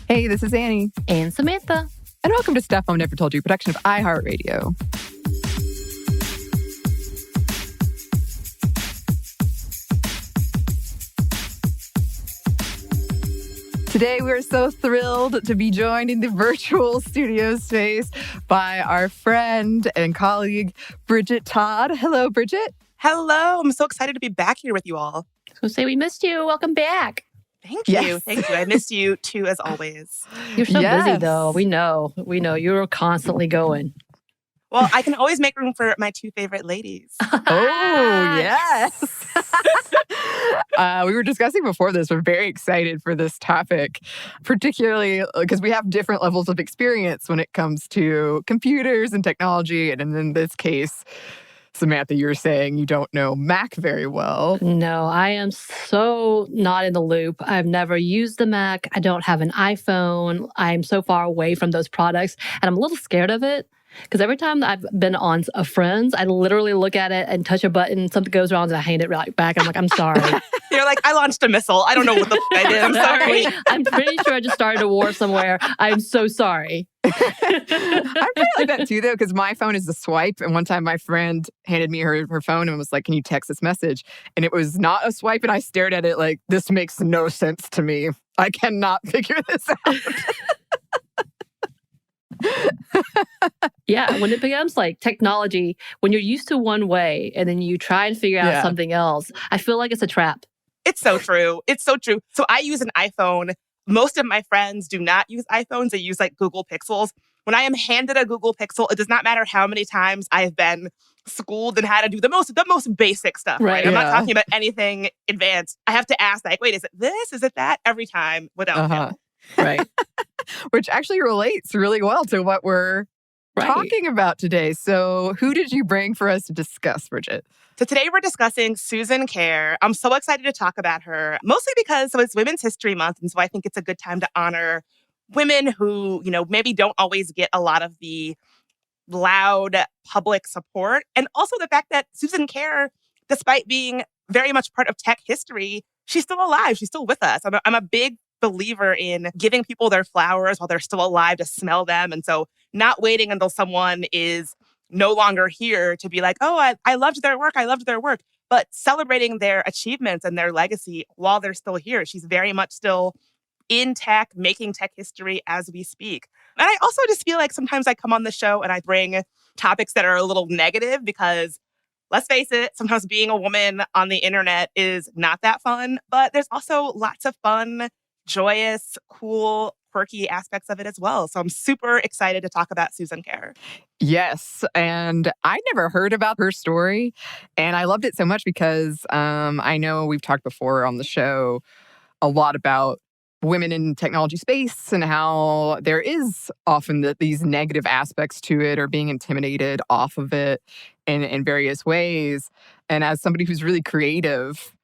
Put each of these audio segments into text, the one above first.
Hey, this is Anney. And Samantha. And welcome to Stuff Mom Never Told You, production of iHeartRadio. Today, we are so thrilled to be joined in the virtual studio space by our friend and colleague, Bridget Todd. Hello, Bridget. Hello. I'm so excited to be back here with you all. So say we missed you. Welcome back. Thank you. Yes. Thank you. I missed you too, as always. You're so busy, though. We know. You're constantly going. Well, I can always make room for my two favorite ladies. Oh, yes. We were discussing before this. We're very excited for this topic, particularly because we have different levels of experience when it comes to computers and technology. And in this case, Samantha, you were saying you don't know Mac very well. No, I am so not in the loop. I've never used the Mac. I don't have an iPhone. I'm so far away from those products, and I'm a little scared of it. Because every time I've been on a friend's, I literally look at it and touch a button, something goes wrong, and I hand it right back. I'm like, I'm sorry. You're like, I launched a missile. I don't know what the f I did. I'm sorry. I'm pretty sure I just started a war somewhere. I'm so sorry. I'm kind of like that too, though, because my phone is a swipe. And one time my friend handed me her phone and was like, can you text this message? And it was not a swipe. And I stared at it like, this makes no sense to me. I cannot figure this out. Yeah, when it becomes like technology, when you're used to one way and then you try to figure out something else, I feel like it's a trap. It's so true. It's so true. So I use an iPhone. Most of my friends do not use iPhones. They use like Google Pixels. When I am handed a Google Pixel, it does not matter how many times I have been schooled in how to do the most basic stuff, right? I'm not talking about anything advanced. I have to ask, like, wait, is it this? Is it that? Every time without fail. Right. Which actually relates really well to what we're talking about today. So who did you bring for us to discuss, Bridget? So today we're discussing Susan Kare. I'm so excited to talk about her, mostly because it's Women's History Month. And so I think it's a good time to honor women who, maybe don't always get a lot of the loud public support. And also the fact that Susan Kare, despite being very much part of tech history, she's still alive. She's still with us. I'm a big believer in giving people their flowers while they're still alive to smell them. And so not waiting until someone is no longer here to be like, oh, I loved their work. I loved their work. But celebrating their achievements and their legacy while they're still here. She's very much still in tech, making tech history as we speak. And I also just feel like sometimes I come on the show and I bring topics that are a little negative because let's face it, sometimes being a woman on the internet is not that fun. But there's also lots of fun, joyous, cool, quirky aspects of it as well. So I'm super excited to talk about Susan Kare. Yes. And I never heard about her story. And I loved it so much because I know we've talked before on the show a lot about women in technology space and how there is often these negative aspects to it or being intimidated off of it in various ways. And as somebody who's really creative,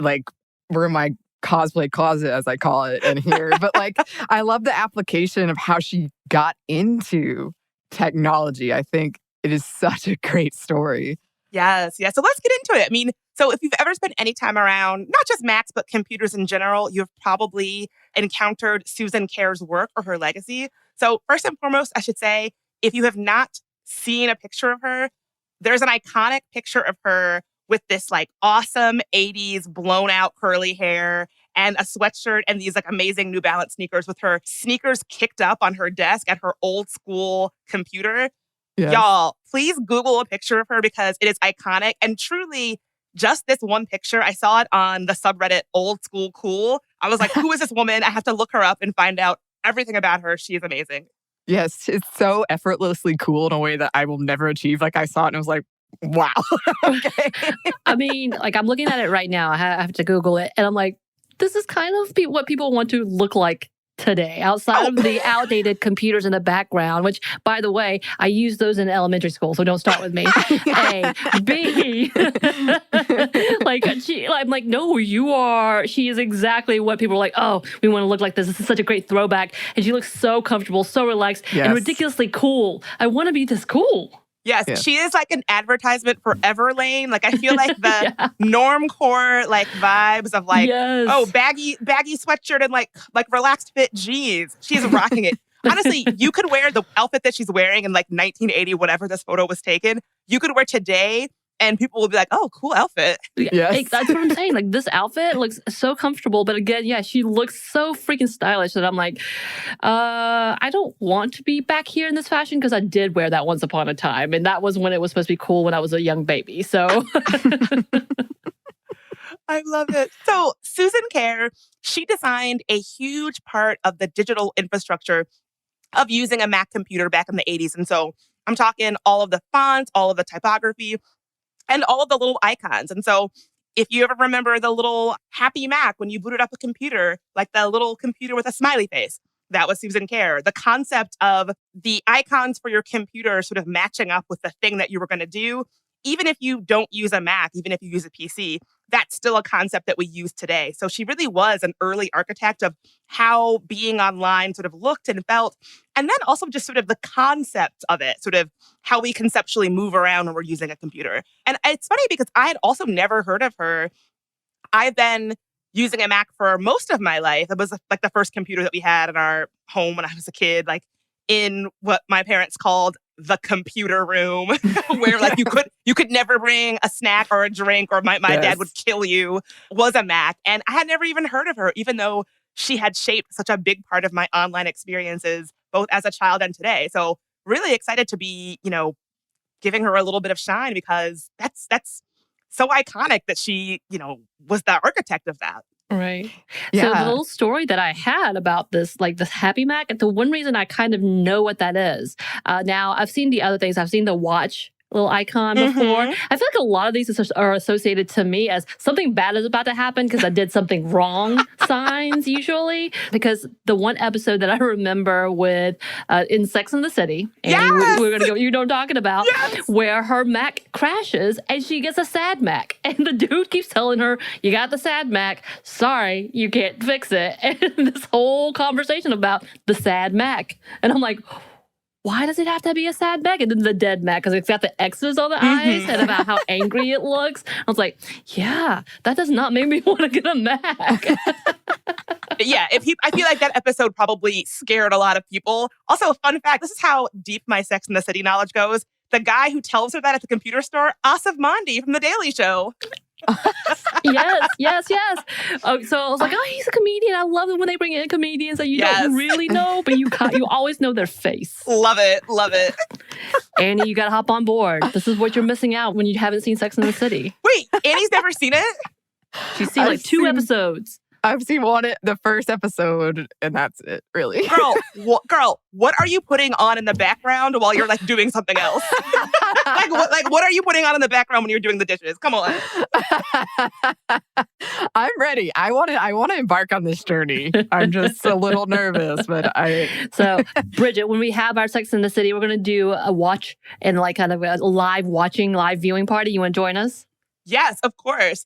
like we're in my cosplay closet, as I call it in here. But I love the application of how she got into technology. I think it is such a great story. Yes. So let's get into it. I mean, so if you've ever spent any time around, not just Macs, but computers in general, you've probably encountered Susan Kare's work or her legacy. So first and foremost, I should say, if you have not seen a picture of her, there's an iconic picture of her with this awesome 80s blown out curly hair and a sweatshirt and these amazing New Balance sneakers with her sneakers kicked up on her desk at her old school computer. Yes. Y'all, please Google a picture of her because it is iconic. And truly, just this one picture, I saw it on the subreddit Old School Cool. I was like, who is this woman? I have to look her up and find out everything about her. She is amazing. Yes, it's so effortlessly cool in a way that I will never achieve. I saw it and I was like, wow. Okay. I mean, I'm looking at it right now. I have to Google it. And I'm like, this is kind of what people want to look like today, outside of the outdated computers in the background, which, by the way, I used those in elementary school, so don't start with me. A. B. I'm like, no, she is exactly what people are like, oh, we want to look like this. This is such a great throwback. And she looks so comfortable, so relaxed, and ridiculously cool. I want to be this cool. Yes, Yeah. she is like an advertisement for Everlane. Like, I feel like the Yeah. normcore like vibes of like, Yes. oh, baggy sweatshirt and like relaxed fit jeans. She's rocking it. Honestly, you could wear the outfit that she's wearing in like 1980, whatever this photo was taken. You could wear today, and people will be like, "Oh, cool outfit." Yes. That's what I'm saying. Like, this outfit looks so comfortable, but again, yeah, she looks so freaking stylish that I'm like, I don't want to be back here in this fashion because I did wear that once upon a time, and that was when it was supposed to be cool when I was a young baby. So I love it. So Susan Kare, she designed a huge part of the digital infrastructure of using a Mac computer back in the 80s. And so I'm talking all of the fonts, all of the typography, and all of the little icons. And so if you ever remember the little Happy Mac when you booted up a computer, like the little computer with a smiley face, that was Susan Kare. The concept of the icons for your computer sort of matching up with the thing that you were going to do, even if you don't use a Mac, even if you use a PC, that's still a concept that we use today. So she really was an early architect of how being online sort of looked and felt. And then also just sort of the concept of it, sort of how we conceptually move around when we're using a computer. And it's funny because I had also never heard of her. I've been using a Mac for most of my life. It was like the first computer that we had in our home when I was a kid, like in what my parents called the computer room, where like you could never bring a snack or a drink, or my dad would kill you, was a Mac. And I had never even heard of her, even though she had shaped such a big part of my online experiences, both as a child and today. So really excited to be, giving her a little bit of shine, because that's so iconic that she, was the architect of that. right. Yeah. So the little story that I had about this, like this Happy Mac, the one reason I kind of know what that is. Now, I've seen the other things. I've seen the watch little icon before. Mhm. I feel like a lot of these are associated to me as something bad is about to happen because I did something wrong signs usually. Because the one episode that I remember with in Sex and the City, and Yes! we're going to go, you know what I'm talking about, Yes! where her Mac crashes and she gets a sad Mac. And the dude keeps telling her, you got the sad Mac. Sorry, you can't fix it. And this whole conversation about the sad Mac. And I'm like, why does it have to be a sad Mac? And then the dead Mac, because it's got the X's on the eyes and about how angry it looks. I was like, yeah, that does not make me want to get a Mac. Yeah, I feel like that episode probably scared a lot of people. Also, fun fact, this is how deep my Sex and the City knowledge goes. The guy who tells her that at the computer store, Asif Mandi from The Daily Show. Yes. So I was like, oh, he's a comedian. I love it when they bring in comedians that you don't really know, but you always know their face. Love it. Annie, you got to hop on board. This is what you're missing out when you haven't seen Sex and the City. Wait, Annie's never seen it? She's seen like two episodes. I've seen the first episode, and that's it, really. Girl, what are you putting on in the background while you're like doing something else? what are you putting on in the background when you're doing the dishes? Come on. I'm ready. I want to embark on this journey. I'm just a little nervous, but So, Bridget, when we have our Sex in the City, we're going to do a watch and like kind of a live viewing party. You want to join us? Yes, of course.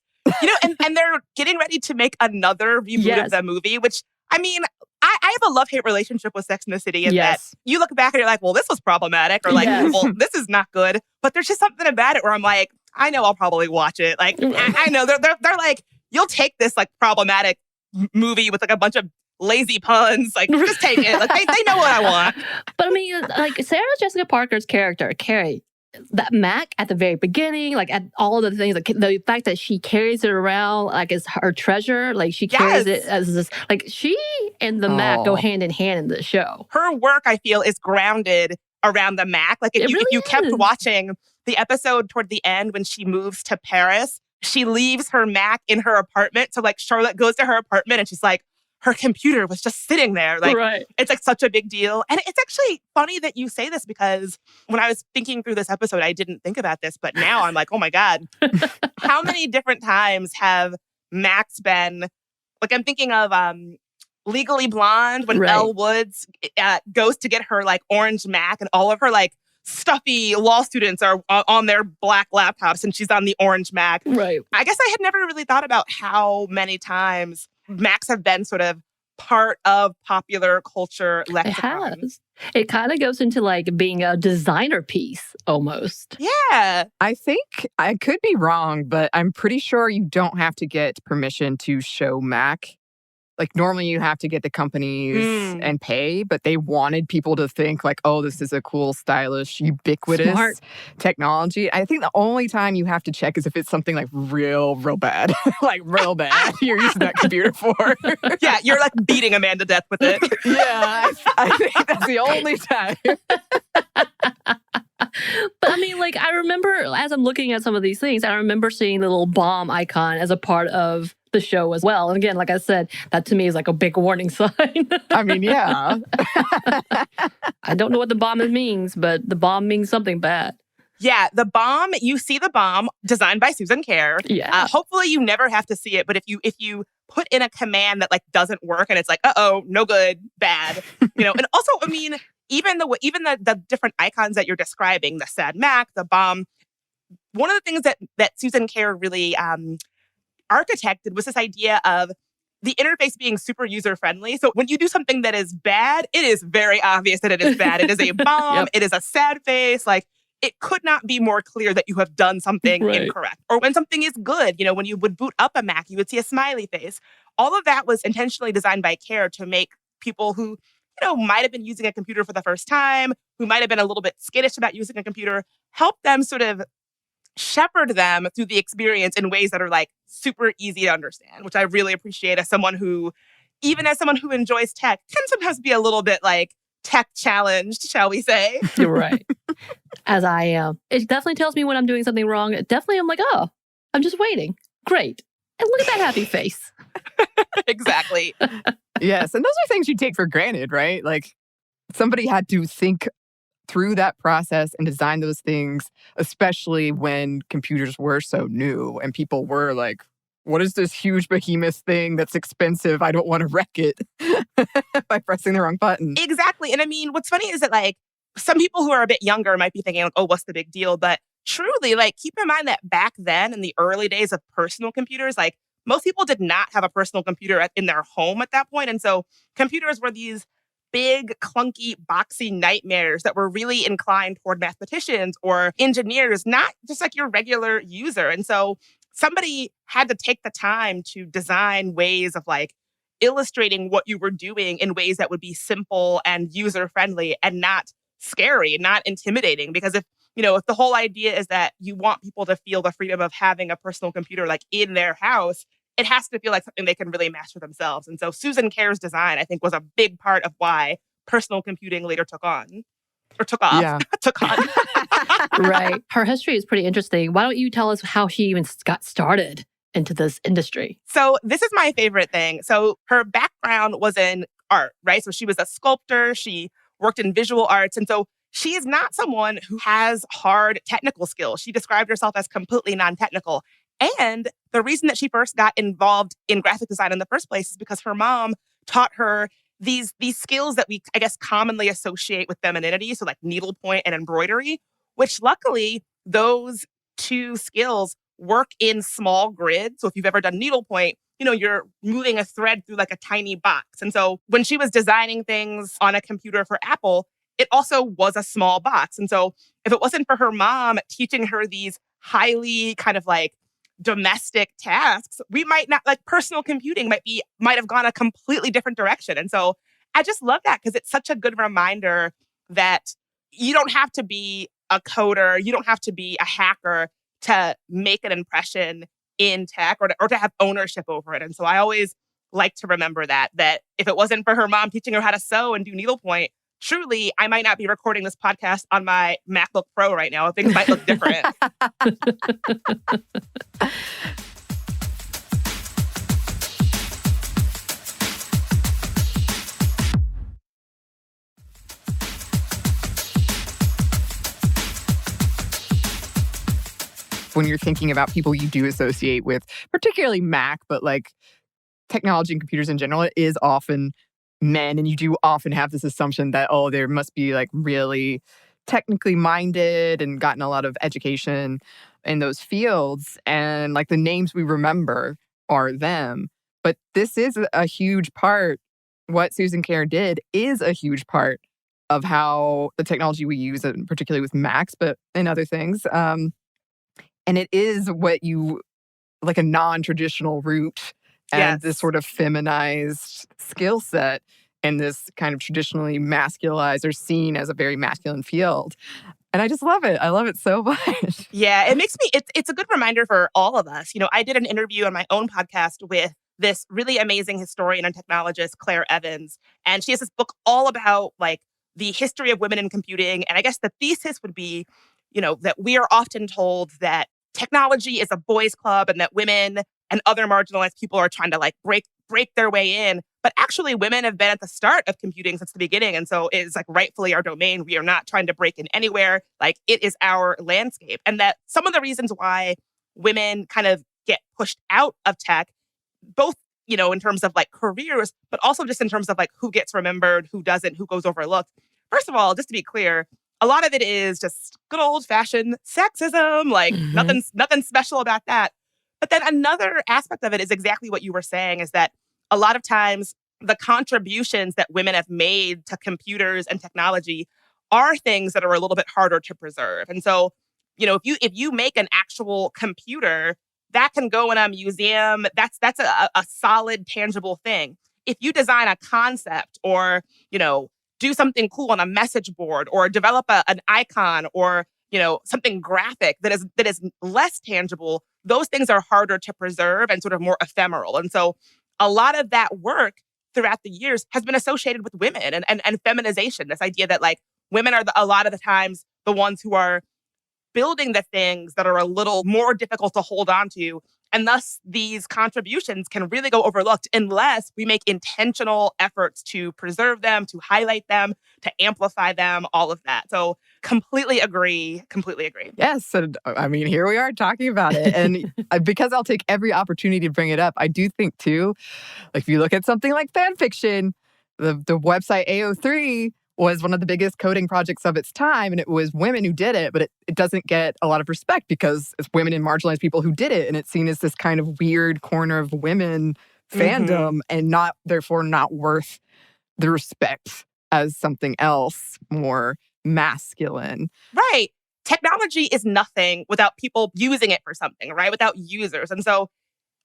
And they're getting ready to make another reboot of the movie, which, I mean, I have a love-hate relationship with Sex and the City in that you look back and you're like, well, this was problematic, or like, well, this is not good. But there's just something about it where I'm like, I know I'll probably watch it. Like, I know they're like, you'll take this like problematic movie with like a bunch of lazy puns, like just take it. Like they know what I want. But I mean, like Sarah Jessica Parker's character, Carrie, that Mac at the very beginning, like at all of the things, like the fact that she carries it around like as her treasure, like she carries it as this, like she and the Mac go hand in hand in the show. Her work, I feel, is grounded around the Mac. Like if you kept watching the episode toward the end when she moves to Paris, she leaves her Mac in her apartment. So like Charlotte goes to her apartment and she's like, her computer was just sitting there. Like, It's like such a big deal. And it's actually funny that you say this, because when I was thinking through this episode, I didn't think about this, but now I'm like, oh my God, how many different times have Macs been, like I'm thinking of Legally Blonde, when Elle Woods goes to get her like orange Mac, and all of her like stuffy law students are on their black laptops and she's on the orange Mac. Right. I guess I had never really thought about how many times Macs have been sort of part of popular culture It lexicon. has. It kind of goes into like being a designer piece almost. Yeah. I think I could be wrong, but I'm pretty sure you don't have to get permission to show Mac. Like normally you have to get the companies and pay, but they wanted people to think like, oh, this is a cool, stylish, ubiquitous Smart. technology. I think the only time you have to check is if it's something like real bad, like real bad you're using that computer for. Yeah, you're like beating a man to death with it. Yeah, I think that's the only time. But I mean, like, I remember as I'm looking at some of these things, I remember seeing the little bomb icon as a part of the show as well. And again, like I said, that to me is like a big warning sign. I mean, yeah. I don't know what the bomb means, but the bomb means something bad. Yeah, the bomb, you see the bomb designed by Susan Kare. Yeah. Hopefully you never have to see it, but if you put in a command that like doesn't work and it's like, uh-oh, no good, bad, and also, I mean, even the different icons that you're describing, the sad Mac, the bomb, one of the things that Susan Kare really architected was this idea of the interface being super user-friendly. So when you do something that is bad, it is very obvious that it is bad. It is a bomb. Yep. It is a sad face. Like, it could not be more clear that you have done something incorrect. Or when something is good, when you would boot up a Mac, you would see a smiley face. All of that was intentionally designed by Kare to make people who, might have been using a computer for the first time, who might have been a little bit skittish about using a computer, help them sort of shepherd them through the experience in ways that are like super easy to understand, which I really appreciate as someone who enjoys tech, can sometimes be a little bit like tech challenged, shall we say. You're right. As I am. It definitely tells me when I'm doing something wrong. Definitely I'm like, oh, I'm just waiting. Great. And look at that happy face. Exactly. Yes. And those are things you take for granted, right? Like somebody had to think through that process and design those things, especially when computers were so new and people were like, what is this huge behemoth thing that's expensive? I don't want to wreck it by pressing the wrong button. Exactly. And I mean, what's funny is that like some people who are a bit younger might be thinking like, oh, what's the big deal? But truly, like, keep in mind that back then in the early days of personal computers, like most people did not have a personal computer in their home at that point. And so computers were these big, clunky, boxy nightmares that were really inclined toward mathematicians or engineers, not just like your regular user. And so somebody had to take the time to design ways of like illustrating what you were doing in ways that would be simple and user-friendly and not scary, not intimidating. Because if the whole idea is that you want people to feel the freedom of having a personal computer like in their house, it has to feel like something they can really master themselves. And so Susan Kare's design, I think, was a big part of why personal computing later took off. Yeah. Took on. Right. Her history is pretty interesting. Why don't you tell us how she even got started into this industry? So this is my favorite thing. So her background was in art, right? So she was a sculptor. She worked in visual arts. And so she is not someone who has hard technical skills. She described herself as completely non-technical. And the reason that she first got involved in graphic design in the first place is because her mom taught her these skills that we, I guess, commonly associate with femininity. So like needlepoint and embroidery, which luckily those two skills work in small grids. So if you've ever done needlepoint, you're moving a thread through like a tiny box. And so when she was designing things on a computer for Apple, it also was a small box. And so if it wasn't for her mom teaching her these highly kind of like domestic tasks, we might not, like, personal computing might have gone a completely different direction. And so I just love that because it's such a good reminder that you don't have to be a coder, you don't have to be a hacker to make an impression in tech or to have ownership over it. And so I always like to remember that if it wasn't for her mom teaching her how to sew and do needlepoint, truly, I might not be recording this podcast on my MacBook Pro right now. Things might look different. When you're thinking about people you do associate with, particularly Mac, but like technology and computers in general, it is often men. And you do often have this assumption that, oh, there must be like really technically minded and gotten a lot of education in those fields. And like the names we remember are them. But this is a huge part what Susan Kare did is a huge part of how the technology we use, and particularly with Macs, but in other things. And it is what you like a non-traditional route and this Yes. sort of feminized skill set and this kind of traditionally masculized or seen as a very masculine field. And I just love it. I love it so much. Yeah, it makes me, it's a good reminder for all of us. I did an interview on my own podcast with this really amazing historian and technologist, Claire Evans. And she has this book all about like the history of women in computing. And I guess the thesis would be, that we are often told that technology is a boys' club and that women and other marginalized people are trying to like break their way in. But actually, women have been at the start of computing since the beginning. And so it's like rightfully our domain. We are not trying to break in anywhere. Like it is our landscape. And that some of the reasons why women kind of get pushed out of tech, both, in terms of like careers, but also just in terms of like who gets remembered, who doesn't, who goes overlooked. First of all, just to be clear, a lot of it is just good old fashioned sexism, like nothing special about that. But then another aspect of it is exactly what you were saying, is that a lot of times the contributions that women have made to computers and technology are things that are a little bit harder to preserve. And so, if you make an actual computer that can go in a museum, that's a solid, tangible thing. If you design a concept or, do something cool on a message board or develop an icon or, something graphic that is less tangible, those things are harder to preserve and sort of more ephemeral. And so a lot of that work throughout the years has been associated with women and feminization. This idea that like women are a lot of the times the ones who are building the things that are a little more difficult to hold on to. And thus, these contributions can really go overlooked unless we make intentional efforts to preserve them, to highlight them, to amplify them, all of that. So completely agree. Completely agree. Yes. And I mean, here we are talking about it. And because I'll take every opportunity to bring it up, I do think, too, like if you look at something like fan fiction, the website AO3 was one of the biggest coding projects of its time, and it was women who did it, but it doesn't get a lot of respect because it's women and marginalized people who did it, and it's seen as this kind of weird corner of women fandom and therefore not worth the respect as something else more masculine. Right. Technology is nothing without people using it for something, right? Without users. And so,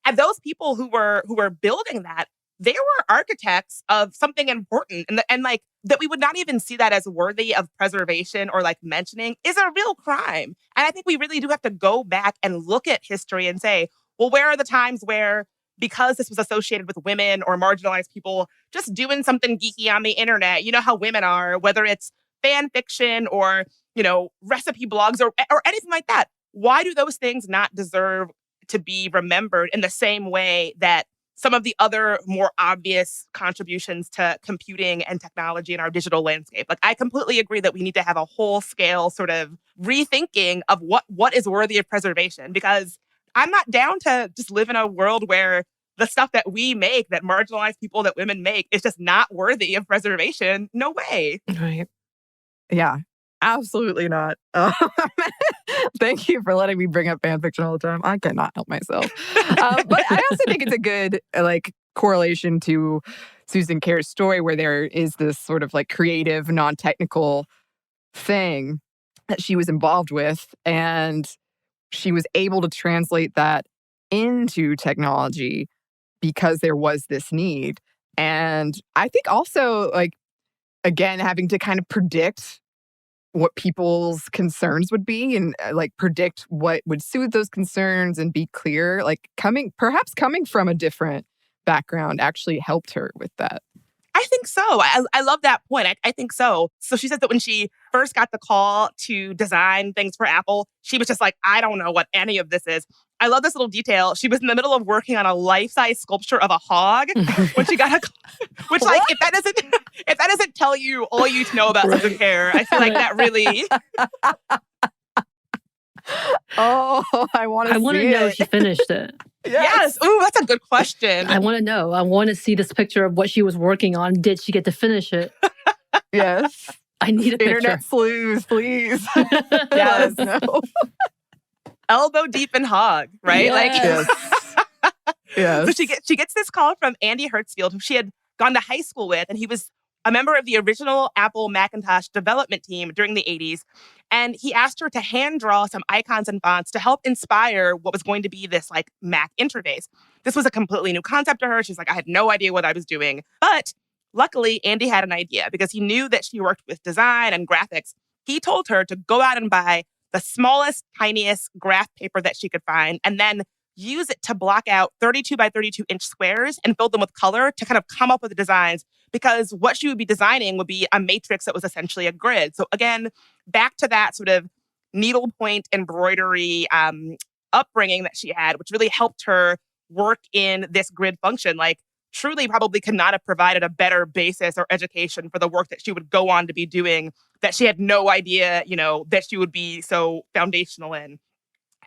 and those people who were building that, they were architects of something important, and like that we would not even see that as worthy of preservation or like mentioning is a real crime. And I think we really do have to go back and look at history and say, well, where are the times where, because this was associated with women or marginalized people just doing something geeky on the internet, you know how women are, whether it's fan fiction or, recipe blogs or anything like that. Why do those things not deserve to be remembered in the same way that some of the other more obvious contributions to computing and technology in our digital landscape? Like, I completely agree that we need to have a whole scale sort of rethinking of what is worthy of preservation, because I'm not down to just live in a world where the stuff that we make, that marginalized people, that women make, is just not worthy of preservation. No way. Right. Yeah, absolutely not. Thank you for letting me bring up fan fiction all the time. I cannot help myself. But I also think it's a good correlation to Susan Kare's story, where there is this sort of like creative, non-technical thing that she was involved with, and she was able to translate that into technology because there was this need. And I think also, like, again, having to kind of predict what people's concerns would be and like predict what would soothe those concerns and be clear, like perhaps coming from a different background actually helped her with that. I think so. I love that point. I think so. So she said that when she first got the call to design things for Apple, she was just like, I don't know what any of this is. I love this little detail. She was in the middle of working on a life-size sculpture of a hog when she got which, like, if that doesn't tell you all you need to know about Susan Kare, I feel like that really. Oh, I want to know if she finished it. Yes. Ooh, that's a good question. I want to know. I want to see this picture of what she was working on. Did she get to finish it? Yes. I need a picture. Internet sleuths, please. Yes. No. Elbow deep in hog, right? Yes. Like, yes. So she gets this call from Andy Hertzfield, who she had gone to high school with, and he was a member of the original Apple Macintosh development team during the 80s. And he asked her to hand draw some icons and fonts to help inspire what was going to be this like Mac interface. This was a completely new concept to her. She's like, I had no idea what I was doing. But luckily, Andy had an idea because he knew that she worked with design and graphics. He told her to go out and buy the smallest, tiniest graph paper that she could find and then use it to block out 32 by 32 inch squares and fill them with color to kind of come up with the designs, because what she would be designing would be a matrix that was essentially a grid. So again, back to that sort of needlepoint embroidery upbringing that she had, which really helped her work in this grid function. Like, truly probably could not have provided a better basis or education for the work that she would go on to be doing that she had no idea, that she would be so foundational in.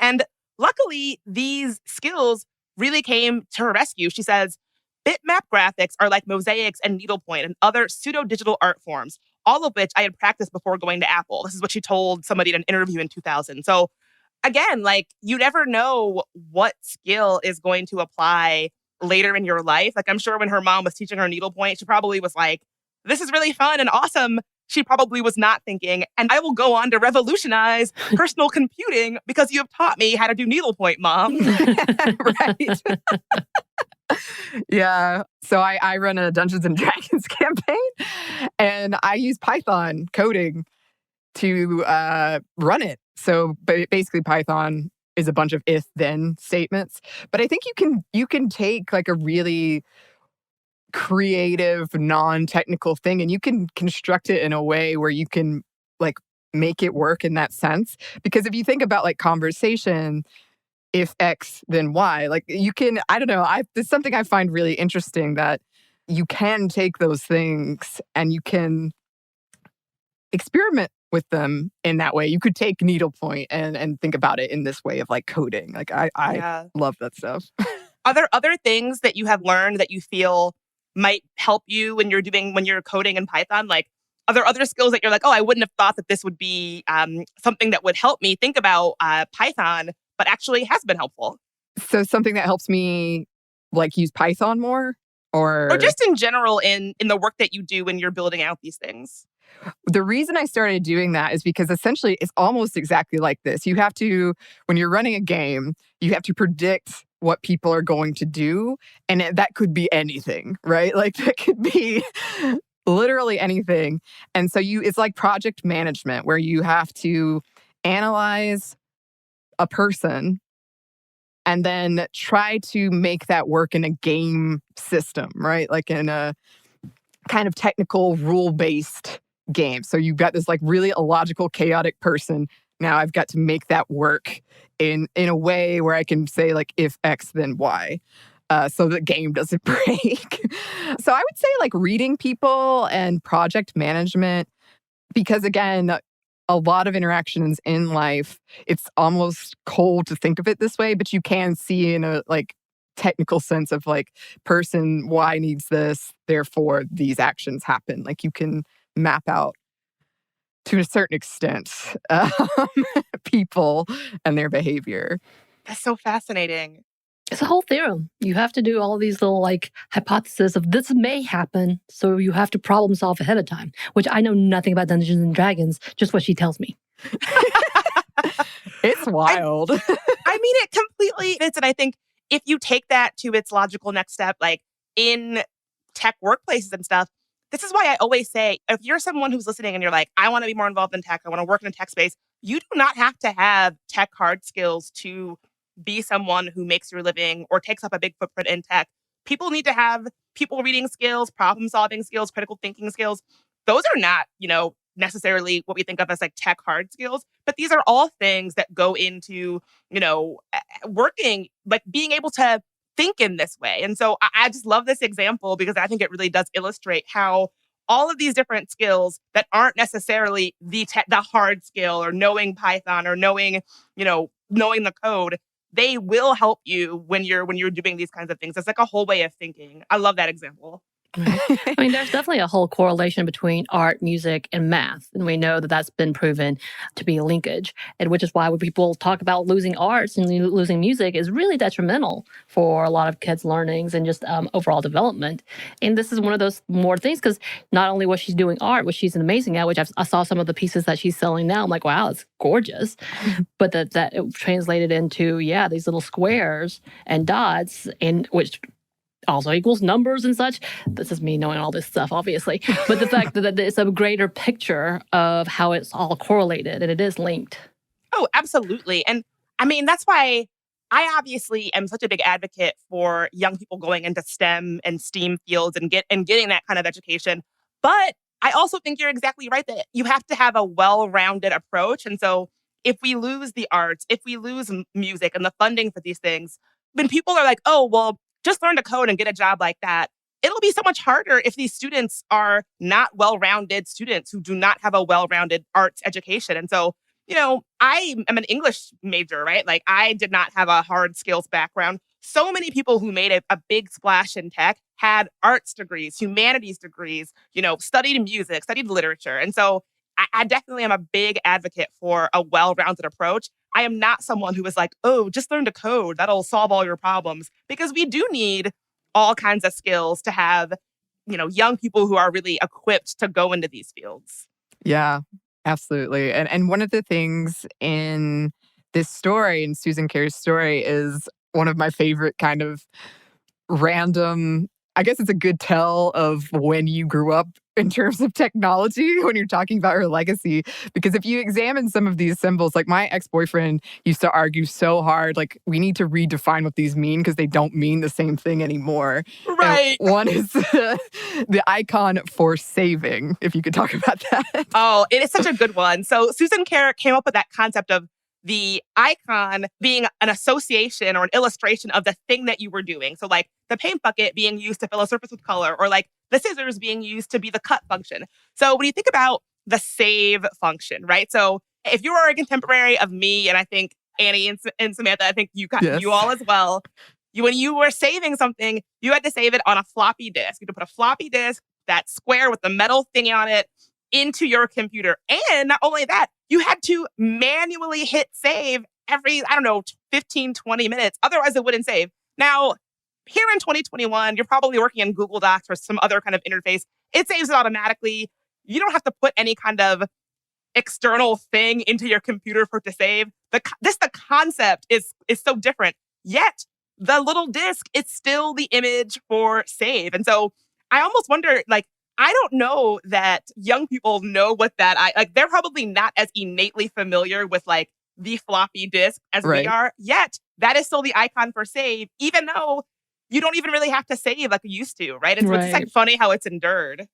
And luckily, these skills really came to her rescue. She says, bitmap graphics are like mosaics and needlepoint and other pseudo-digital art forms, all of which I had practiced before going to Apple. This is what she told somebody in an interview in 2000. So again, like, you never know what skill is going to apply later in your life. Like, I'm sure when her mom was teaching her needlepoint, she probably was like, this is really fun and awesome. She probably was not thinking, and I will go on to revolutionize personal computing because you have taught me how to do needlepoint, Mom. Right. Yeah. So I run a Dungeons and Dragons campaign, and I use Python coding to run it. So basically, Python is a bunch of if-then statements. But I think you can take like a really creative, non-technical thing, and you can construct it in a way where you can like make it work in that sense. Because if you think about like conversation, if X, then Y, like you can, I don't know, it's something I find really interesting, that you can take those things and you can experiment with them in that way. You could take needlepoint and think about it in this way of like coding. Like I love that stuff. Are there other things that you have learned that you feel might help you when you're coding in Python? Like, are there other skills that you're like, oh, I wouldn't have thought that this would be something that would help me think about Python, but actually has been helpful? So something that helps me like use Python more, or just in general in the work that you do when you're building out these things? The reason I started doing that is because essentially it's almost exactly like this. You have to, when you're running a game, you have to predict what people are going to do. And that could be anything, right? Like that could be literally anything. And so it's like project management, where you have to analyze a person and then try to make that work in a game system, right? Like in a kind of technical rule-based game. So you've got this like really illogical, chaotic person. Now I've got to make that work in a way where I can say like, if X, then Y. So the game doesn't break. So I would say like reading people and project management, because again, a lot of interactions in life, it's almost cold to think of it this way, but you can see in a like technical sense of like person Y needs this, therefore these actions happen. Like you can map out to a certain extent people and their behavior. That's so fascinating. It's a whole theorem. You have to do all these little like hypotheses of this may happen. So you have to problem solve ahead of time, which I know nothing about Dungeons and Dragons, just what she tells me. It's wild. I mean, it completely fits. And I think if you take that to its logical next step, like in tech workplaces and stuff, this is why I always say, if you're someone who's listening and you're like, I want to be more involved in tech, I want to work in a tech space, you do not have to have tech hard skills to be someone who makes your living or takes up a big footprint in tech. People need to have people reading skills, problem solving skills, critical thinking skills. Those are not, necessarily what we think of as like tech hard skills, but these are all things that go into, working, like being able to think in this way. And so I just love this example because I think it really does illustrate how all of these different skills that aren't necessarily the hard skill or knowing Python or knowing the code, they will help you when you're doing these kinds of things. It's like a whole way of thinking. I love that example. Right. I mean, there's definitely a whole correlation between art, music, and math. And we know that that's been proven to be a linkage. And which is why when people talk about losing arts and losing music is really detrimental for a lot of kids' learnings and just overall development. And this is one of those more things because not only was she doing art, which she's amazing at, which I saw some of the pieces that she's selling now. I'm like, wow, it's gorgeous. But that it translated into, these little squares and dots, and which also equals numbers and such. This is me knowing all this stuff, obviously. But the fact that it's a greater picture of how it's all correlated and it is linked. Oh, absolutely. And I mean, that's why I obviously am such a big advocate for young people going into STEM and STEAM fields and getting that kind of education. But I also think you're exactly right that you have to have a well-rounded approach. And so if we lose the arts, if we lose music and the funding for these things, when people are like, oh, well, just learn to code and get a job like that, it'll be so much harder if these students are not well-rounded students who do not have a well-rounded arts education. And so, I am an English major, right? Like I did not have a hard skills background. So many people who made a big splash in tech had arts degrees, humanities degrees, studied music, studied literature. And so I definitely am a big advocate for a well-rounded approach. I am not someone who is like, oh, just learn to code. That'll solve all your problems. Because we do need all kinds of skills to have, young people who are really equipped to go into these fields. Yeah, absolutely. And one of the things in this story, in Susan Kare's story, is one of my favorite kind of random, I guess it's a good tell of when you grew up in terms of technology when you're talking about her legacy. Because if you examine some of these symbols, like my ex-boyfriend used to argue so hard, like we need to redefine what these mean because they don't mean the same thing anymore. Right. And one is the icon for saving, if you could talk about that. Oh, it is such a good one. So Susan Kare came up with that concept of the icon being an association or an illustration of the thing that you were doing. So like the paint bucket being used to fill a surface with color, or like the scissors being used to be the cut function. So when you think about the save function, right? So if you are a contemporary of me, and I think Anney and Samantha, I think you all as well, when you were saving something, you had to save it on a floppy disk. You had to put a floppy disk, that square with the metal thingy on it, into your computer. And not only that, you had to manually hit save every, 15, 20 minutes. Otherwise, it wouldn't save. Now, here in 2021, you're probably working in Google Docs or some other kind of interface. It saves it automatically. You don't have to put any kind of external thing into your computer for it to save. The concept is so different. Yet, the little disk, it's still the image for save. And so I almost wonder, like, I don't know that young people know what they're probably not as innately familiar with like the floppy disk as we are. Yet that is still the icon for save, even though you don't even really have to save like you used to, right? It's just like funny how it's endured.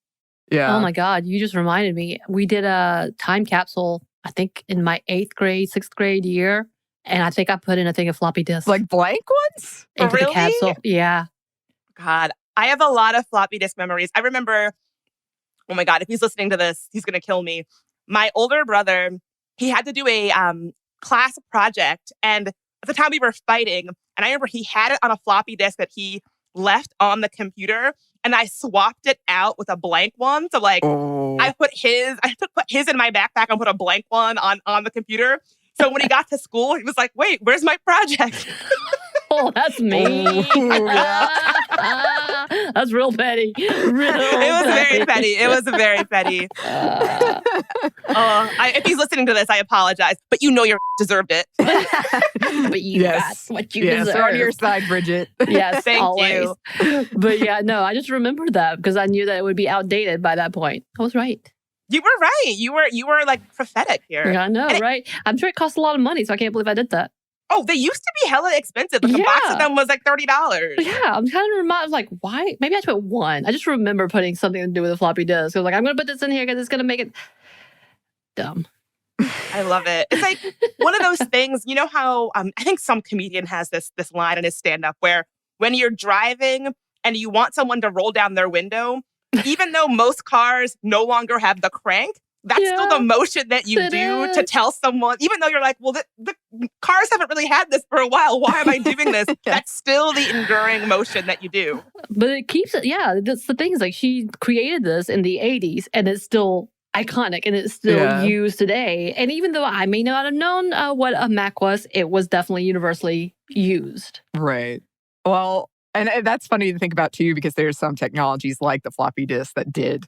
Yeah. Oh my God, you just reminded me. We did a time capsule, I think in my 8th grade, 6th grade year. And I think I put in a thing of floppy disks. Like blank ones? Into the capsule. Yeah. God, I have a lot of floppy disk memories. I remember, oh my God, if he's listening to this, he's going to kill me. My older brother, he had to do a class project. And at the time we were fighting, and I remember he had it on a floppy disk that he left on the computer. And I swapped it out with a blank one. So like, I put his in my backpack and put a blank one on the computer. So when he got to school, he was like, wait, where's my project? Oh, that's me. That's real petty. It was very petty. It was very petty. If he's listening to this, I apologize. But you deserved it. But you got what you deserve. We're on your side, Bridget. Yes, thank always. you. But yeah, no, I just remembered that because I knew that it would be outdated by that point. I was right. You were right. You were like prophetic here. Yeah, I know, right? I'm sure it cost a lot of money, so I can't believe I did that. Oh, they used to be hella expensive. Like a box of them was like $30. Yeah, I'm kind of reminded, like, why? Maybe I put one. I just remember putting something to do with a floppy disk. I was like, I'm going to put this in here because it's going to make it dumb. I love it. It's like one of those things, you know how I think some comedian has this line in his stand-up where when you're driving and you want someone to roll down their window, even though most cars no longer have the crank, That's still the motion that you it do to is. tell someone, even though you're like, well, the cars haven't really had this for a while. Why am I doing this? That's still the enduring motion that you do. But it keeps it, that's the thing is like she created this in the 80s and it's still iconic and it's still used today. And even though I may not have known what a Mac was, it was definitely universally used. Right. Well, and that's funny to think about too, because there's some technologies like the floppy disk that did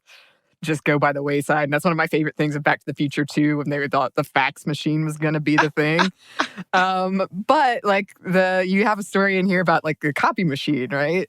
just go by the wayside. And that's one of my favorite things of Back to the Future too, when they thought the fax machine was going to be the thing. But like you have a story in here about like the copy machine, right?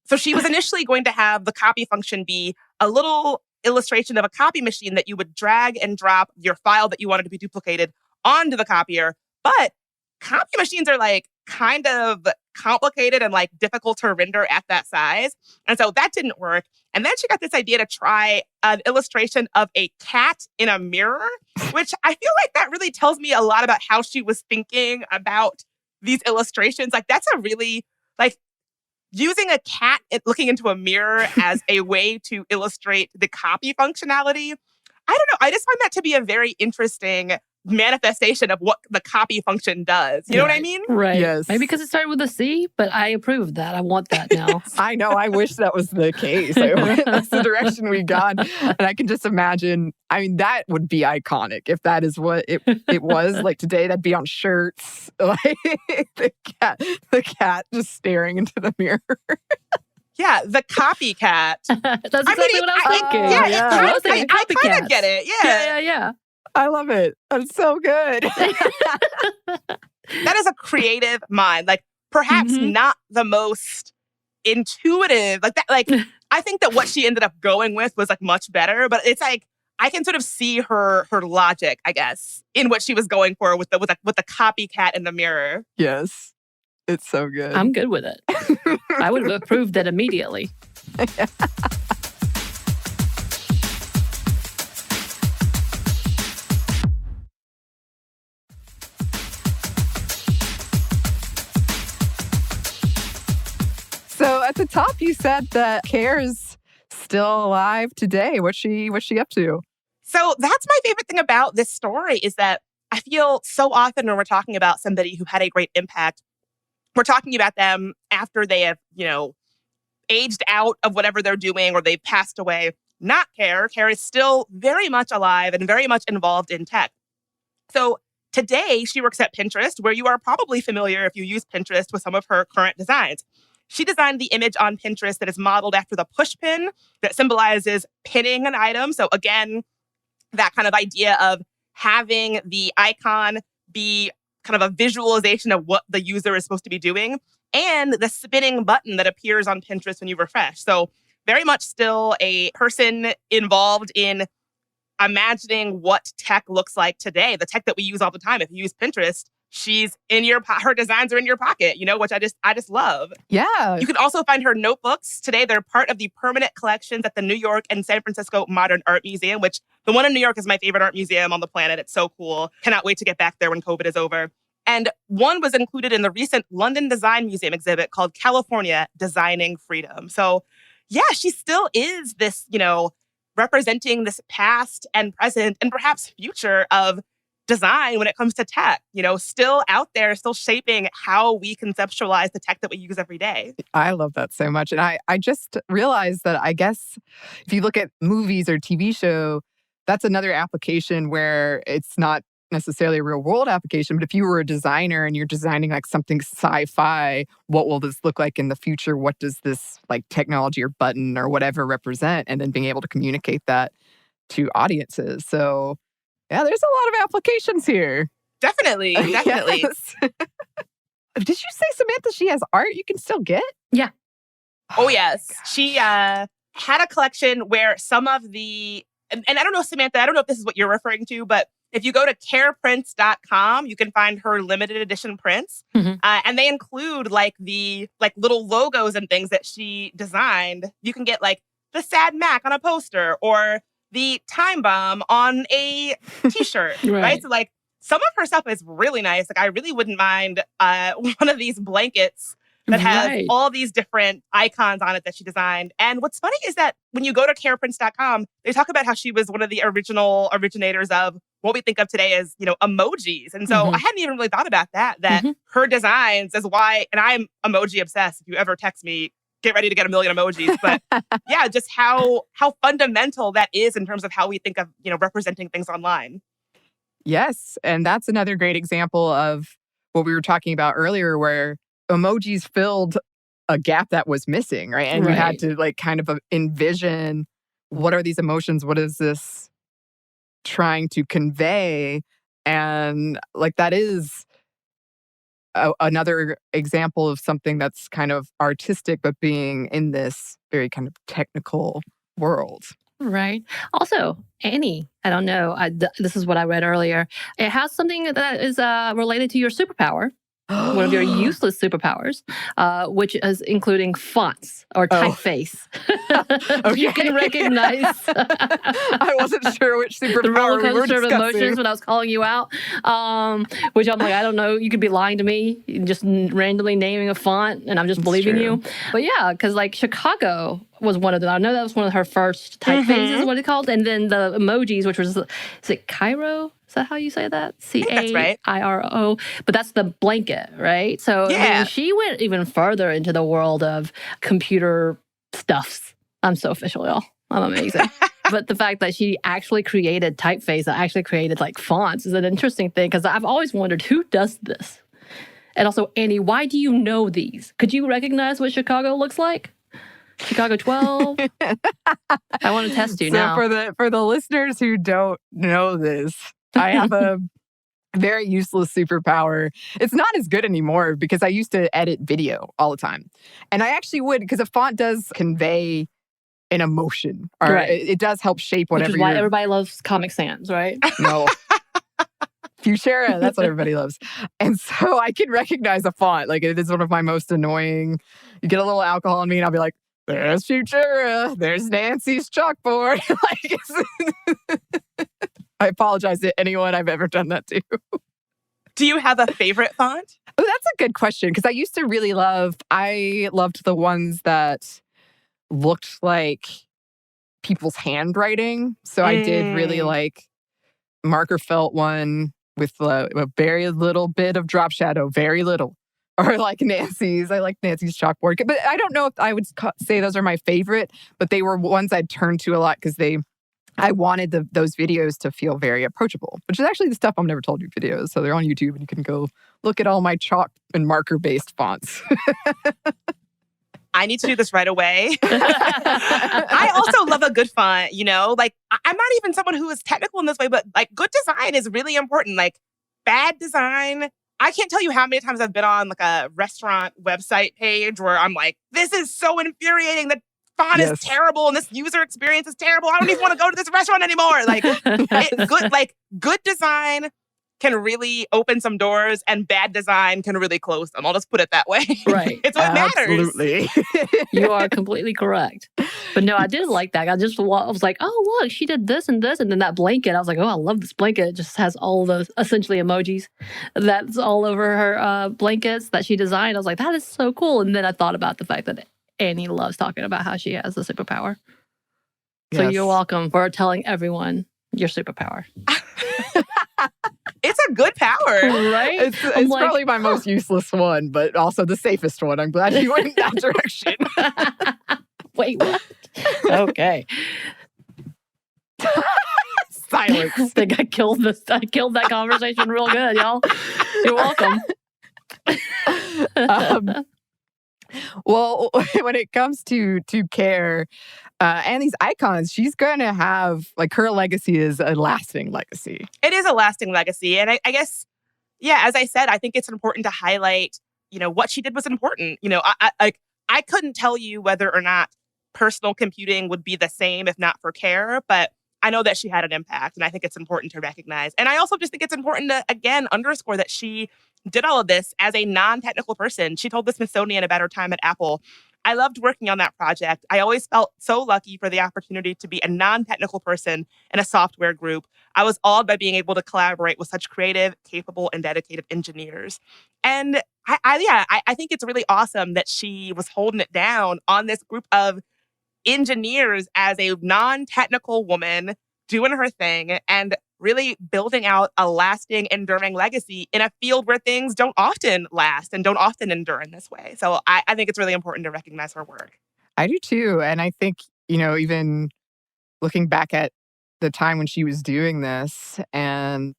So she was initially going to have the copy function be a little illustration of a copy machine that you would drag and drop your file that you wanted to be duplicated onto the copier. But copy machines are like kind of complicated and like difficult to render at that size. And so that didn't work. And then she got this idea to try an illustration of a cat in a mirror, which I feel like that really tells me a lot about how she was thinking about these illustrations. Like that's a really, like using a cat looking into a mirror as a way to illustrate the copy functionality. I don't know. I just find that to be a very interesting manifestation of what the copy function does. You know what I mean? Right. Yes. Maybe because it started with a C, but I approve of that. I want that now. I know. I wish that was the case. That's the direction we got. And I can just imagine, I mean, that would be iconic if that is what it was. Like today, that'd be on shirts. Like the cat just staring into the mirror. Yeah, the copycat. That's exactly what I was thinking. I kind of get it. Yeah. I love it. That's so good. That is a creative mind. Like perhaps not the most intuitive. Like that. Like I think that what she ended up going with was like much better. But it's like I can sort of see her logic, I guess, in what she was going for with the copycat in the mirror. Yes, it's so good. I'm good with it. I would have approved it immediately. So at the top, you said that Kare is still alive today. What's she up to? So that's my favorite thing about this story is that I feel so often when we're talking about somebody who had a great impact, we're talking about them after they have, aged out of whatever they're doing or they've passed away. Not Kare. Kare is still very much alive and very much involved in tech. So today she works at Pinterest, where you are probably familiar if you use Pinterest with some of her current designs. She designed the image on Pinterest that is modeled after the push pin that symbolizes pinning an item. So again, that kind of idea of having the icon be kind of a visualization of what the user is supposed to be doing, and the spinning button that appears on Pinterest when you refresh. So very much still a person involved in imagining what tech looks like today, the tech that we use all the time. If you use Pinterest, she's in her designs are in your pocket, which I just love. Yeah. You can also find her notebooks. Today, they're part of the permanent collections at the New York and San Francisco Modern Art Museum, which the one in New York is my favorite art museum on the planet. It's so cool. Cannot wait to get back there when COVID is over. And one was included in the recent London Design Museum exhibit called California Designing Freedom. So yeah, she still is this, representing this past and present and perhaps future of design when it comes to tech, still out there, still shaping how we conceptualize the tech that we use every day. I love that so much. And I just realized that I guess if you look at movies or TV show, that's another application where it's not necessarily a real world application. But if you were a designer and you're designing like something sci-fi, what will this look like in the future? What does this like technology or button or whatever represent? And then being able to communicate that to audiences. So yeah, there's a lot of applications here. Definitely. Yes. Did you say, Samantha, she has art you can still get? Yeah. Oh, yes. She had a collection where some of the, and I don't know, Samantha, I don't know if this is what you're referring to, but if you go to careprints.com, you can find her limited edition prints. And they include the little logos and things that she designed. You can get like the sad Mac on a poster or the time bomb on a t-shirt, right? So like some of her stuff is really nice. Like I really wouldn't mind one of these blankets that has Right. all these different icons on it that she designed. And what's funny is that when you go to careprints.com, they talk about how she was one of the original originators of what we think of today as, emojis. And so I hadn't even really thought about that her designs is why, and I'm emoji obsessed. If you ever text me, get ready to get a million emojis. But yeah, just how fundamental that is in terms of how we think of, representing things online. Yes. And that's another great example of what we were talking about earlier, where emojis filled a gap that was missing, right? And you had to kind of envision, what are these emotions? What is this trying to convey? And that is another example of something that's kind of artistic, but being in this very kind of technical world. Right. Also, Anney, I don't know. This is what I read earlier. It has something that is related to your superpower. One of your useless superpowers, which is including fonts or typeface. Okay. You can recognize. I wasn't sure which superpower the roller we were coaster of discussing. emotions when I was calling you out, which I'm like, I don't know. You could be lying to me, just randomly naming a font, and I'm just believing you. But yeah, because Chicago was one of them. I know that was one of her first typefaces, is what it's called. And then the emojis, which was, is it Cairo? Is that how you say that? Cairo. But that's the blanket, right? So I mean, she went even further into the world of computer stuffs. I'm so official, y'all. I'm amazing. But the fact that she actually created typeface, that actually created fonts is an interesting thing, because I've always wondered, who does this? And also, Anney, why do you know these? Could you recognize what Chicago looks like? Chicago 12. I want to test you now. For the listeners who don't know this, I have a very useless superpower. It's not as good anymore because I used to edit video all the time. And I actually would, because a font does convey an emotion. Or it does help shape whatever. Which is why everybody loves Comic Sans, right? No. Futura, that's what everybody loves. And so I can recognize a font. It is one of my most annoying. You get a little alcohol on me and I'll be like, there's Futura, there's Nancy's chalkboard. I apologize to anyone I've ever done that to. Do you have a favorite font? Oh, that's a good question, because I used to really I loved the ones that looked like people's handwriting. So I did really like marker felt one with a very little bit of drop shadow, very little. Or Nancy's. I like Nancy's chalkboard. But I don't know if I would say those are my favorite, but they were ones I'd turn to a lot because I wanted those videos to feel very approachable, which is actually the stuff I'm never told you videos. So they're on YouTube and you can go look at all my chalk and marker-based fonts. I need to do this right away. I also love a good font, I'm not even someone who is technical in this way, but good design is really important. Bad design, I can't tell you how many times I've been on a restaurant website page where I'm like, this is so infuriating. The font is terrible and this user experience is terrible. I don't even want to go to this restaurant anymore. Good design can really open some doors and bad design can really close them. I'll just put it that way. Right. It's what matters. Absolutely. You are completely correct. But no, I did like that. I was like, oh, look, she did this and this. And then that blanket, I was like, oh, I love this blanket. It just has all those essentially emojis that's all over her blankets that she designed. I was like, that is so cool. And then I thought about the fact that Anney loves talking about how she has the superpower. Yes. So you're welcome for telling everyone your superpower. It's a good power. Right? It's probably my most useless one, but also the safest one. I'm glad you went in that direction. Wait, what? Okay. Silence. I think I killed that conversation real good, y'all. You're welcome. Well, when it comes to Kare and these icons, she's going to have, her legacy is a lasting legacy. It is a lasting legacy. And I guess, as I said, I think it's important to highlight, what she did was important. I couldn't tell you whether or not personal computing would be the same if not for Kare, but I know that she had an impact, and I think it's important to recognize. And I also just think it's important to, again, underscore that she did all of this as a non-technical person. She told the Smithsonian about her time at Apple. I loved working on that project. I always felt so lucky for the opportunity to be a non-technical person in a software group. I was awed by being able to collaborate with such creative, capable, and dedicated engineers. And I think it's really awesome that she was holding it down on this group of engineers as a non-technical woman doing her thing and really building out a lasting, enduring legacy in a field where things don't often last and don't often endure in this way. So I think it's really important to recognize her work. I do too. And I think, even looking back at the time when she was doing this and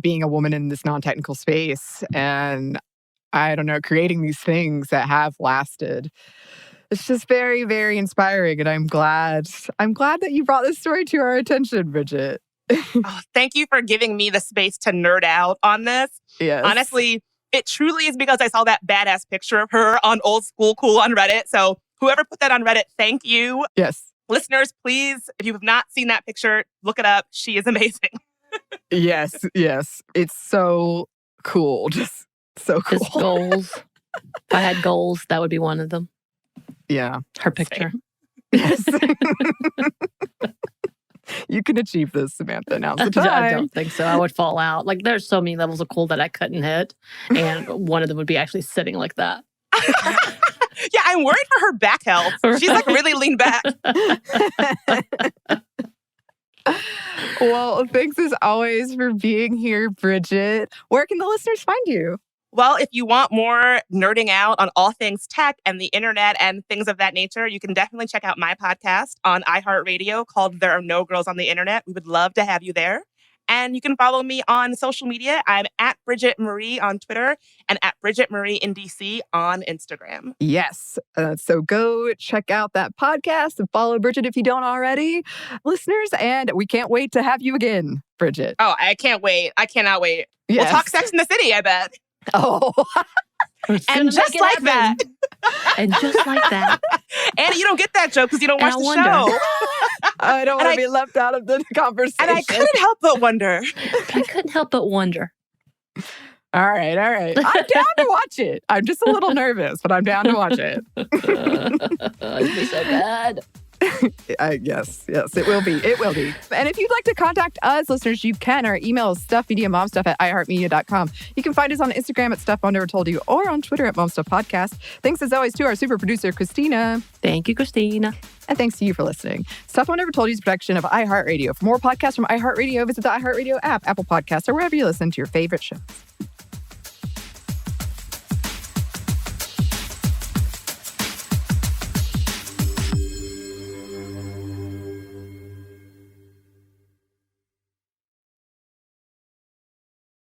being a woman in this non-technical space and I don't know, creating these things that have lasted. It's just very, very inspiring. And I'm glad that you brought this story to our attention, Bridget. Oh, thank you for giving me the space to nerd out on this. Yes. Honestly, it truly is because I saw that badass picture of her on Old School Cool on Reddit. So whoever put that on Reddit, thank you. Yes. Listeners, please, if you have not seen that picture, look it up. She is amazing. Yes. It's so cool. Just so cool. Just goals. If I had goals, that would be one of them. Yeah. Her picture. Yes. You can achieve this, Samantha. Now's the time. I don't think so. I would fall out. Like, there's so many levels of cool that I couldn't hit. And one of them would be actually sitting like that. Yeah, I'm worried for her back health. She's like really leaned back. Well, thanks as always for being here, Bridget. Where can the listeners find you? Well, if you want more nerding out on all things tech and the internet and things of that nature, you can definitely check out my podcast on iHeartRadio called There Are No Girls on the Internet. We would love to have you there. And you can follow me on social media. I'm at Bridget Marie on Twitter and at Bridget Marie in DC on Instagram. Yes. So go check out that podcast and follow Bridget if you don't already, listeners. And we can't wait to have you again, Bridget. Oh, I can't wait. I cannot wait. Yes. We'll talk Sex in the City, I bet. Oh. And just like that. And just like that. Annie, you don't get that joke because you don't watch the wonder. show. I don't want to be left out of the conversation. And I couldn't help but wonder. I couldn't help but wonder. All right. I'm down to watch it. I'm just a little nervous, but I'm down to watch it. It'd be so bad. Yes, it will be. It will be. And if you'd like to contact us, listeners, you can. Our email is stuffmediamomstuff@iheartmedia.com. You can find us on Instagram at Stuff Mom Never Told You or on Twitter at MomStuffPodcast. Thanks as always to our super producer, Christina. Thank you, Christina. And thanks to you for listening. Stuff Mom Never Told You is a production of iHeartRadio. For more podcasts from iHeartRadio, visit the iHeartRadio app, Apple Podcasts, or wherever you listen to your favorite shows.